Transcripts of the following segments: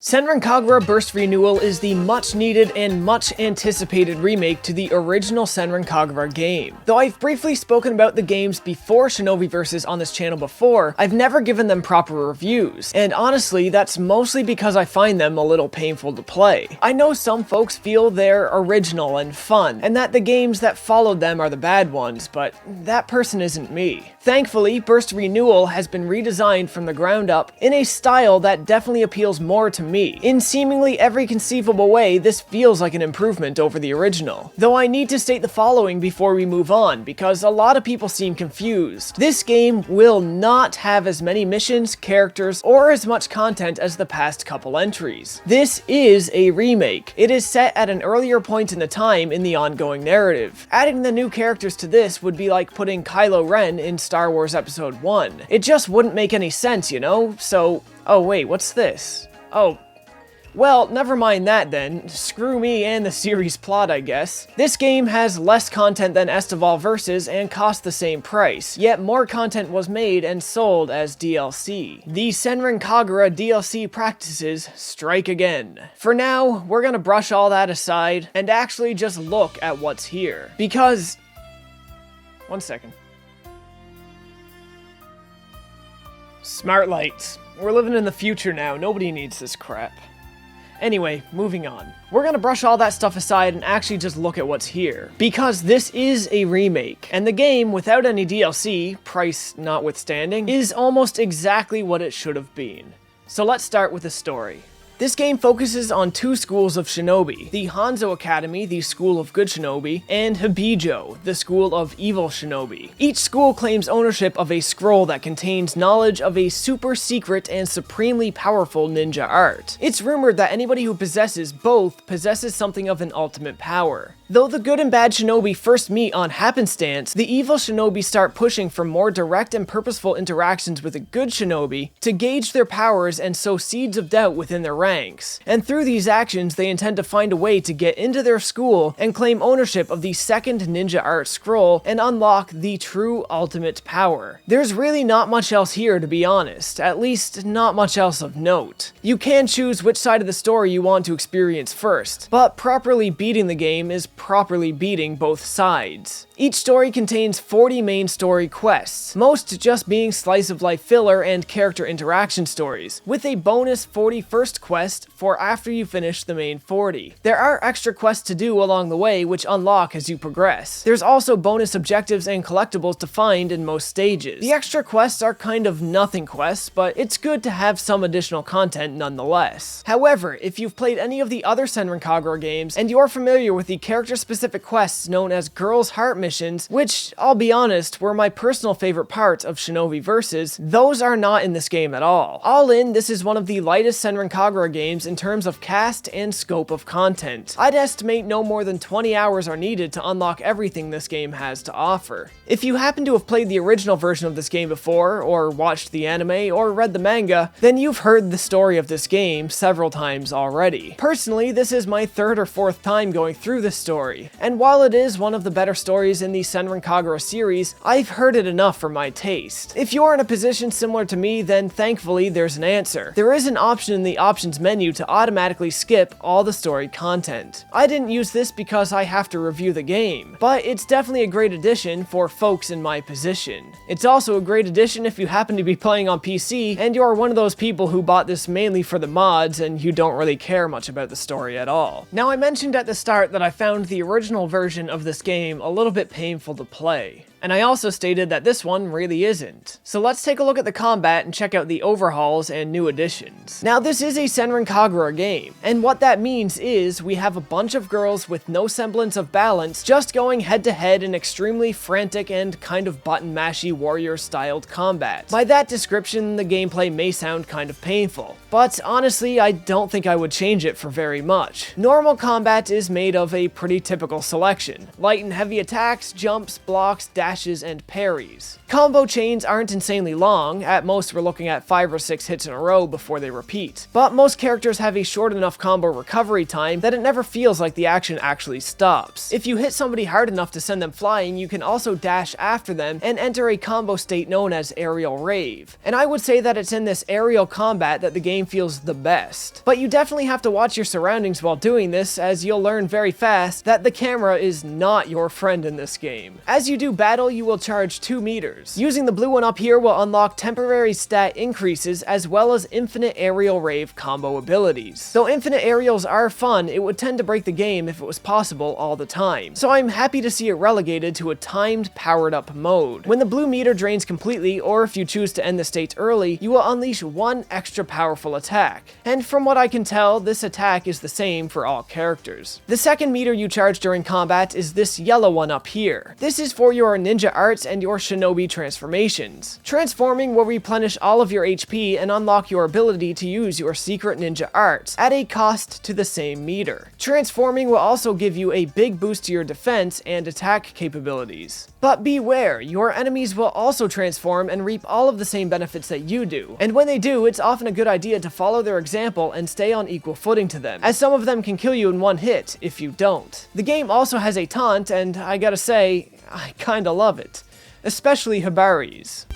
Senran Kagura Burst Re is the much needed and much anticipated remake to the original Senran Kagura game. Though I've briefly spoken about the games before Shinobi Versus on this channel before, I've never given them proper reviews, and honestly that's mostly because I find them a little painful to play. I know some folks feel they're original and fun, and that the games that followed them are the bad ones, but that person isn't me. Thankfully, Burst Renewal has been redesigned from the ground up in a style that definitely appeals more to me. In seemingly every conceivable way, this feels like an improvement over the original. Though I need to state the following before we move on, because a lot of people seem confused. This game will not have as many missions, characters, or as much content as the past couple entries. This is a remake. It is set at an earlier point in the time in the ongoing narrative. Adding the new characters to this would be like putting Kylo Ren in Star Wars Episode 1. It just wouldn't make any sense, you know? So, oh wait, what's this? Oh, well, never mind that then. Screw me and the series plot, I guess. This game has less content than Estival Versus and cost the same price, yet more content was made and sold as DLC. The Senran Kagura DLC practices strike again. For now, we're gonna brush all that aside and actually just look at what's here. Because... one second. Smart lights. We're living in the future now, nobody needs this crap. Anyway, moving on. We're gonna brush all that stuff aside and actually just look at what's here. Because this is a remake, and the game, without any DLC, price notwithstanding, is almost exactly what it should have been. So let's start with the story. This game focuses on two schools of shinobi, the Hanzo Academy, the School of Good Shinobi, and Hibijo, the School of Evil Shinobi. Each school claims ownership of a scroll that contains knowledge of a super secret and supremely powerful ninja art. It's rumored that anybody who possesses both possesses something of an ultimate power. Though the good and bad shinobi first meet on happenstance, the evil shinobi start pushing for more direct and purposeful interactions with the good shinobi to gauge their powers and sow seeds of doubt within their ranks. And through these actions, they intend to find a way to get into their school and claim ownership of the second ninja art scroll and unlock the true ultimate power. There's really not much else here, to be honest, at least not much else of note. You can choose which side of the story you want to experience first, but properly beating the game is properly beating both sides. Each story contains 40 main story quests, most just being slice of life filler and character interaction stories, with a bonus 41st quest for after you finish the main 40. There are extra quests to do along the way which unlock as you progress. There's also bonus objectives and collectibles to find in most stages. The extra quests are kind of nothing quests, but it's good to have some additional content nonetheless. However, if you've played any of the other Senran Kagura games and you're familiar with the character-specific quests known as Girl's Heart missions, which, I'll be honest, were my personal favorite part of Shinobi Versus, those are not in this game at all. All in, this is one of the lightest Senran Kagura games in terms of cast and scope of content. I'd estimate no more than 20 hours are needed to unlock everything this game has to offer. If you happen to have played the original version of this game before, or watched the anime, or read the manga, then you've heard the story of this game several times already. Personally, this is my third or fourth time going through this story, and while it is one of the better stories in the Senran Kagura series, I've heard it enough for my taste. If you're in a position similar to me, then thankfully there's an answer. There is an option in the options menu to automatically skip all the story content. I didn't use this because I have to review the game, but it's definitely a great addition for folks in my position. It's also a great addition if you happen to be playing on PC and you're one of those people who bought this mainly for the mods and you don't really care much about the story at all. Now, I mentioned at the start that I found the original version of this game a little bit painful to play. And I also stated that this one really isn't. So let's take a look at the combat and check out the overhauls and new additions. Now, this is a Senran Kagura game, and what that means is we have a bunch of girls with no semblance of balance just going head to head in extremely frantic and kind of button mashy warrior styled combat. By that description, the gameplay may sound kind of painful, but honestly I don't think I would change it for very much. Normal combat is made of a pretty typical selection: light and heavy attacks, jumps, blocks, dashes, dashes, and parries. Combo chains aren't insanely long, at most we're looking at 5 or 6 hits in a row before they repeat, but most characters have a short enough combo recovery time that it never feels like the action actually stops. If you hit somebody hard enough to send them flying, you can also dash after them and enter a combo state known as aerial rave. And I would say that it's in this aerial combat that the game feels the best. But you definitely have to watch your surroundings while doing this, as you'll learn very fast that the camera is not your friend in this game. As you do battle, you will charge 2 meters. Using the blue one up here will unlock temporary stat increases as well as infinite aerial rave combo abilities. Though infinite aerials are fun, it would tend to break the game if it was possible all the time. So I'm happy to see it relegated to a timed powered up mode. When the blue meter drains completely, or if you choose to end the state early, you will unleash one extra powerful attack. And from what I can tell, this attack is the same for all characters. The second meter you charge during combat is this yellow one up here. This is for your ninja arts and your shinobi transformations. Transforming will replenish all of your HP and unlock your ability to use your secret ninja arts at a cost to the same meter. Transforming will also give you a big boost to your defense and attack capabilities. But beware, your enemies will also transform and reap all of the same benefits that you do. And when they do, it's often a good idea to follow their example and stay on equal footing to them, as some of them can kill you in one hit if you don't. The game also has a taunt, and I gotta say, I kinda love it. Especially Hibari's.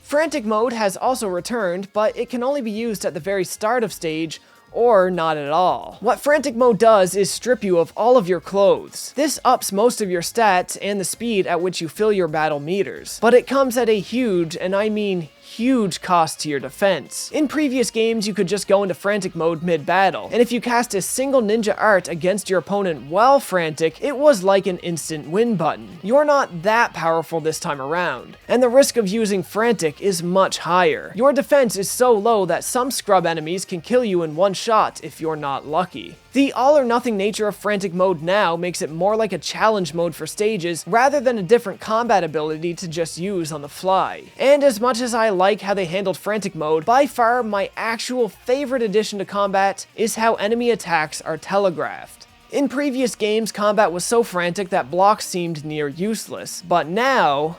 Frantic mode has also returned, but it can only be used at the very start of stage, or not at all. What Frantic mode does is strip you of all of your clothes. This ups most of your stats and the speed at which you fill your battle meters, but it comes at a huge, and I mean huge, cost to your defense. In previous games, you could just go into frantic mode mid-battle, and if you cast a single ninja art against your opponent while frantic, it was like an instant win button. You're not that powerful this time around, and the risk of using frantic is much higher. Your defense is so low that some scrub enemies can kill you in one shot if you're not lucky. The all-or-nothing nature of frantic mode now makes it more like a challenge mode for stages rather than a different combat ability to just use on the fly. And as much as I like how they handled frantic mode, by far my actual favorite addition to combat is how enemy attacks are telegraphed. In previous games, combat was so frantic that blocks seemed near useless, but now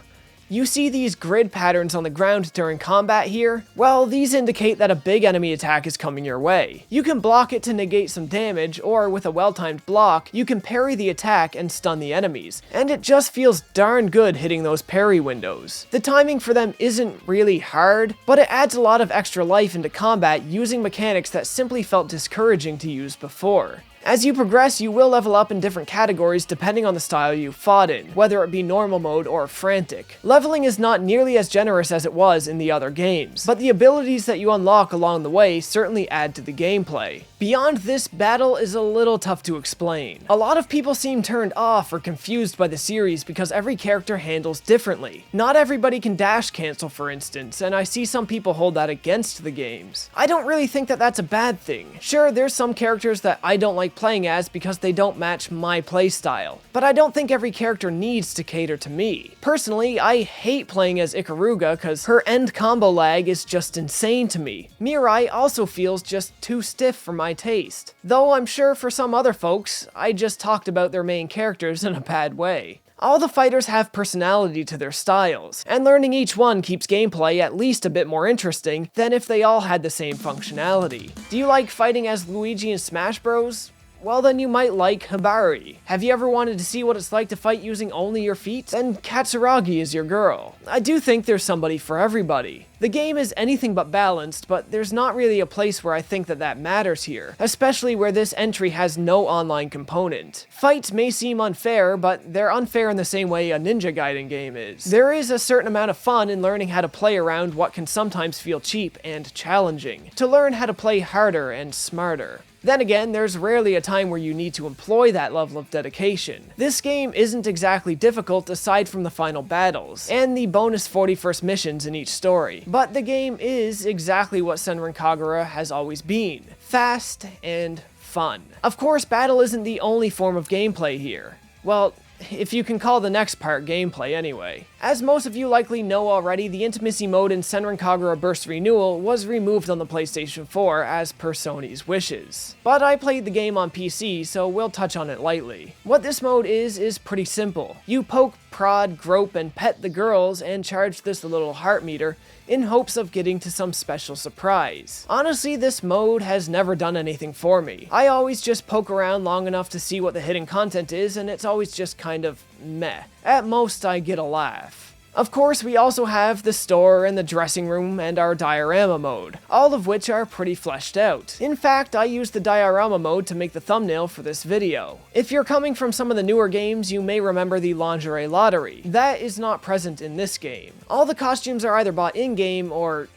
you see these grid patterns on the ground during combat here? Well, these indicate that a big enemy attack is coming your way. You can block it to negate some damage, or with a well-timed block, you can parry the attack and stun the enemies, and it just feels darn good hitting those parry windows. The timing for them isn't really hard, but it adds a lot of extra life into combat using mechanics that simply felt discouraging to use before. As you progress, you will level up in different categories depending on the style you fought in, whether it be normal mode or frantic. Leveling is not nearly as generous as it was in the other games, but the abilities that you unlock along the way certainly add to the gameplay. Beyond this, battle is a little tough to explain. A lot of people seem turned off or confused by the series because every character handles differently. Not everybody can dash cancel, for instance, and I see some people hold that against the games. I don't really think that that's a bad thing. Sure, there's some characters that I don't like playing as because they don't match my playstyle, but I don't think every character needs to cater to me. Personally, I hate playing as Ikaruga because her end combo lag is just insane to me. Mirai also feels just too stiff for my taste, though I'm sure for some other folks, I just talked about their main characters in a bad way. All the fighters have personality to their styles, and learning each one keeps gameplay at least a bit more interesting than if they all had the same functionality. Do you like fighting as Luigi in Smash Bros? Well, then you might like Hibari. Have you ever wanted to see what it's like to fight using only your feet? Then Katsuragi is your girl. I do think there's somebody for everybody. The game is anything but balanced, but there's not really a place where I think that matters here, especially where this entry has no online component. Fights may seem unfair, but they're unfair in the same way a Ninja Gaiden game is. There is a certain amount of fun in learning how to play around what can sometimes feel cheap and challenging, to learn how to play harder and smarter. Then again, there's rarely a time where you need to employ that level of dedication. This game isn't exactly difficult aside from the final battles, and the bonus 41st missions in each story, but the game is exactly what Senran Kagura has always been: fast and fun. Of course, battle isn't the only form of gameplay here. Well, if you can call the next part gameplay anyway. As most of you likely know already, the intimacy mode in Senran Kagura Burst Re was removed on the PlayStation 4 as per Sony's wishes. But I played the game on PC, so we'll touch on it lightly. What this mode is pretty simple. You poke, prod, grope, and pet the girls and charge this little heart meter in hopes of getting to some special surprise. Honestly, this mode has never done anything for me. I always just poke around long enough to see what the hidden content is, and it's always just kind of meh. At most, I get a laugh. Of course, we also have the store and the dressing room and our diorama mode, all of which are pretty fleshed out. In fact, I used the diorama mode to make the thumbnail for this video. If you're coming from some of the newer games, you may remember the lingerie lottery. That is not present in this game. All the costumes are either bought in-game or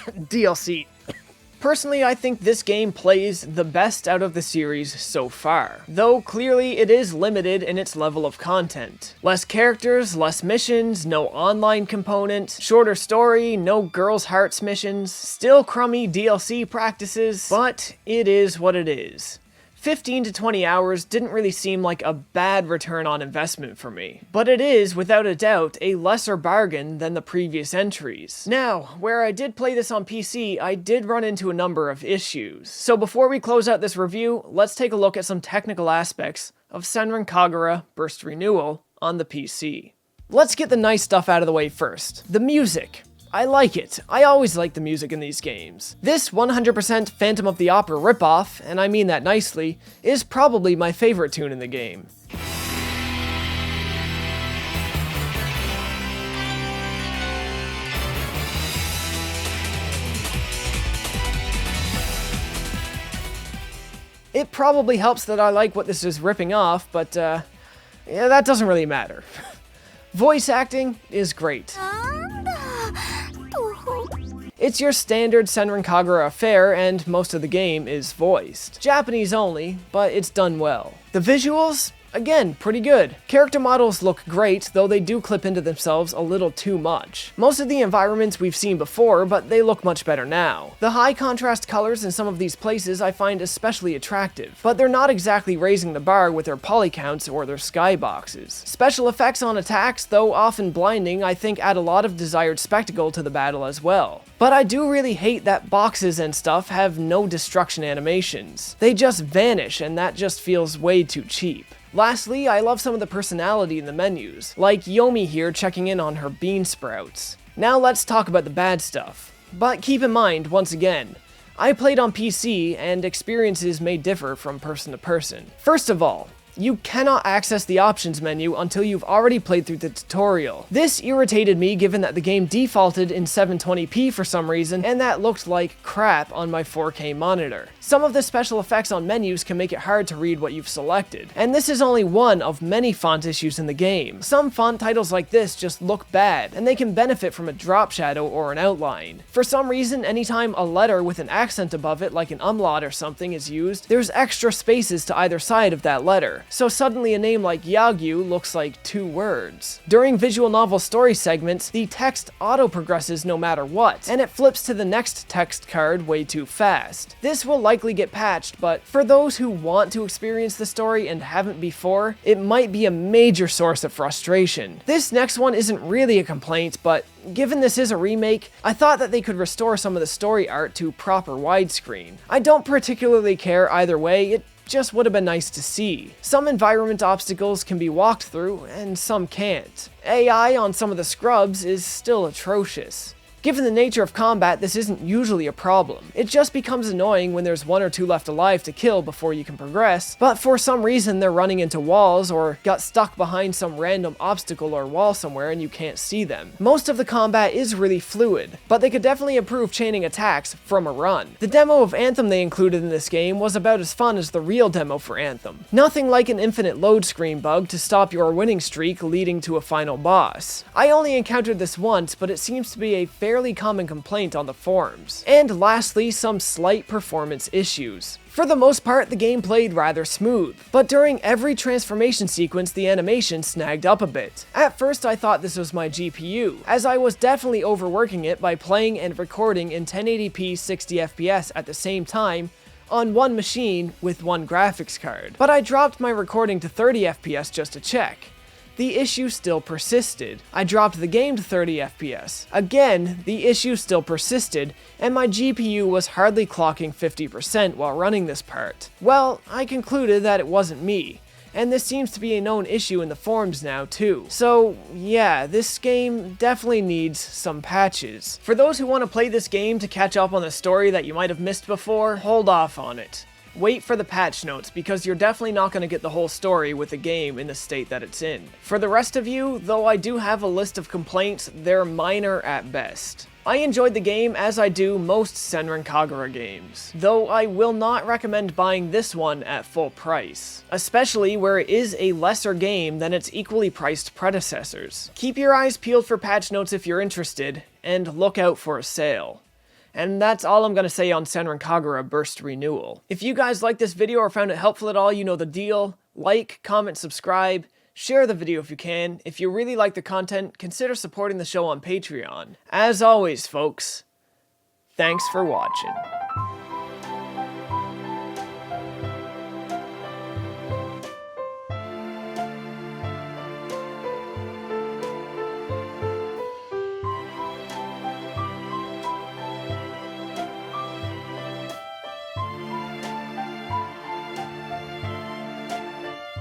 DLC. Personally, I think this game plays the best out of the series so far, though clearly it is limited in its level of content. Less characters, less missions, no online component, shorter story, no girls' hearts missions, still crummy DLC practices, but it is what it is. 15 to 20 hours didn't really seem like a bad return on investment for me, but it is, without a doubt, a lesser bargain than the previous entries. Now, where I did play this on PC, I did run into a number of issues. So before we close out this review, let's take a look at some technical aspects of Senran Kagura Burst Re on the PC. Let's get the nice stuff out of the way first. The music. I like it. I always like the music in these games. This 100% Phantom of the Opera ripoff, and I mean that nicely, is probably my favorite tune in the game. It probably helps that I like what this is ripping off, but yeah, that doesn't really matter. Voice acting is great. It's your standard Senran Kagura affair, and most of the game is voiced. Japanese only, but it's done well. The visuals? Again, pretty good. Character models look great, though they do clip into themselves a little too much. Most of the environments we've seen before, but they look much better now. The high contrast colors in some of these places I find especially attractive, but they're not exactly raising the bar with their poly counts or their skyboxes. Special effects on attacks, though often blinding, I think add a lot of desired spectacle to the battle as well. But I do really hate that boxes and stuff have no destruction animations. They just vanish, and that just feels way too cheap. Lastly, I love some of the personality in the menus, like Yomi here checking in on her bean sprouts. Now let's talk about the bad stuff. But keep in mind, once again, I played on PC, and experiences may differ from person to person. First of all, you cannot access the options menu until you've already played through the tutorial. This irritated me given that the game defaulted in 720p for some reason, and that looked like crap on my 4K monitor. Some of the special effects on menus can make it hard to read what you've selected, and this is only one of many font issues in the game. Some font titles like this just look bad, and they can benefit from a drop shadow or an outline. For some reason, anytime a letter with an accent above it, like an umlaut or something, is used, there's extra spaces to either side of that letter. So suddenly a name like Yagyu looks like two words. During visual novel story segments, the text auto-progresses no matter what, and it flips to the next text card way too fast. This will likely get patched, but for those who want to experience the story and haven't before, it might be a major source of frustration. This next one isn't really a complaint, but given this is a remake, I thought that they could restore some of the story art to proper widescreen. I don't particularly care either way, it just would have been nice to see. Some environment obstacles can be walked through, and some can't. AI on some of the scrubs is still atrocious. Given the nature of combat, this isn't usually a problem. It just becomes annoying when there's one or two left alive to kill before you can progress, but for some reason they're running into walls or got stuck behind some random obstacle or wall somewhere and you can't see them. Most of the combat is really fluid, but they could definitely improve chaining attacks from a run. The demo of Anthem they included in this game was about as fun as the real demo for Anthem. Nothing like an infinite load screen bug to stop your winning streak leading to a final boss. I only encountered this once, but it seems to be a fairly common complaint on the forums. And lastly, some slight performance issues. For the most part, the game played rather smooth, but during every transformation sequence, the animation snagged up a bit. At first, I thought this was my GPU, as I was definitely overworking it by playing and recording in 1080p 60 FPS at the same time, on one machine with one graphics card. But I dropped my recording to 30 FPS just to check. The issue still persisted. I dropped the game to 30 FPS. Again, the issue still persisted, and my GPU was hardly clocking 50% while running this part. Well, I concluded that it wasn't me, and this seems to be a known issue in the forums now too. So yeah, this game definitely needs some patches. For those who want to play this game to catch up on the story that you might have missed before, hold off on it. Wait for the patch notes, because you're definitely not going to get the whole story with the game in the state that it's in. For the rest of you, though I do have a list of complaints, they're minor at best. I enjoyed the game as I do most Senran Kagura games, though I will not recommend buying this one at full price, especially where it is a lesser game than its equally priced predecessors. Keep your eyes peeled for patch notes if you're interested, and look out for a sale. And that's all I'm going to say on Senran Kagura Burst Re. If you guys liked this video or found it helpful at all, you know the deal. Like, comment, subscribe, share the video if you can. If you really like the content, consider supporting the show on Patreon. As always, folks, thanks for watching.